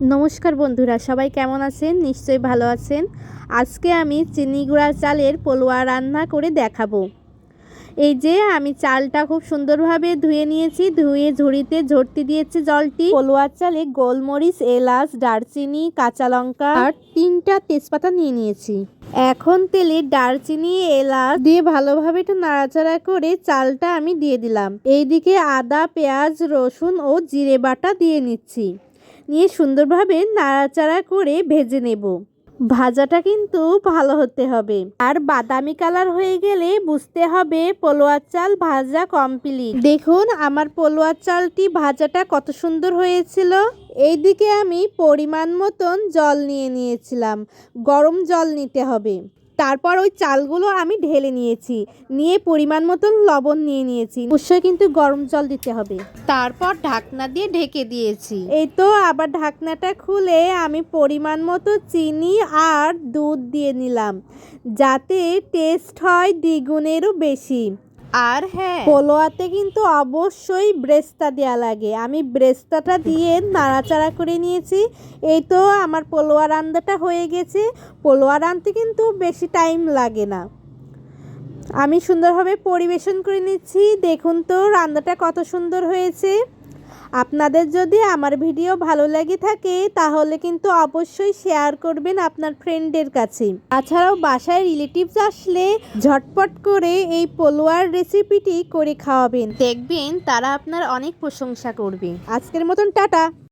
নমস্কার বন্ধুরা, সবাই কেমন আছেন? নিশ্চয়ই ভালো আছেন। আজকে আমি চিনি গুঁড়া চালের পোলোয়া রান্না করে দেখাবো। এই যে আমি চালটা খুব সুন্দরভাবে ধুয়ে নিয়েছি, ধুয়ে ঝুড়িতে ঝরতে দিয়েছি জলটি। পোলোয়ার চালে গোলমরিচ, এলাচ, দারচিনি, কাঁচা লঙ্কা আর 3টা তেজপাতা নিয়ে নিয়েছি। এখন তেলে দারচিনি, এলাচ দিয়ে ভালোভাবে একটু নাড়াচাড়া করে চালটা আমি দিয়ে দিলাম। এইদিকে আদা, পেঁয়াজ, রসুন ও জিরে বাটা দিয়ে নিচ্ছি। নিয়ে সুন্দরভাবে নাড়াচাড়া করে ভেজে নেব। ভাজাটা কিন্তু ভালো হতে হবে, আর বাদামি কালার হয়ে গেলে বুঝতে হবে পোলোয়ার চাল ভাজা কমপ্লিট। দেখুন আমার পোলোয়ার চালটি ভাজাটা কত সুন্দর হয়েছিল। এইদিকে আমি পরিমাণ মতন জল নিয়ে নিয়েছিলাম, গরম জল নিতে হবে। তারপর ওই চালগুলো আমি ঢেলে নিয়েছি, নিয়ে পরিমাণ মতন লবণ নিয়ে নিয়েছি। অবশ্যই কিন্তু গরম জল দিতে হবে। তারপর ঢাকনা দিয়ে ঢেকে দিয়েছি। এই তো আবার ঢাকনাটা খুলে আমি পরিমাণ মতো চিনি আর দুধ দিয়ে নিলাম, যাতে টেস্ট হয় দ্বিগুণেরও বেশি। আর হ্যাঁ, পোলোয়াতে কিন্তু অবশ্যই ব্রেস্তা দেওয়া লাগে। আমি ব্রেস্তাটা দিয়ে নাড়াচাড়া করে নিয়েছি। এই তো আমার পোলোয়া রান্নাটা হয়ে গেছে। পোলোয়া রাঁধতে কিন্তু বেশি টাইম লাগে না। আমি সুন্দরভাবে পরিবেশন করে নিচ্ছি। দেখুন তো রান্নাটা কত সুন্দর হয়েছে। আপনাদের যদি আমার ভিডিও ভালো লাগে থাকে তাহলে কিন্তু অবশ্যই শেয়ার করবেন আপনার ফ্রেন্ডের কাছে। তাছাড়াও বাসায় রিলেটিভস আসলে ঝটপট করে এই পোলোয়ার রেসিপিটি করে খাওয়াবেন, দেখবেন তারা আপনার অনেক প্রশংসা করবে। আজকের মতন টাটা।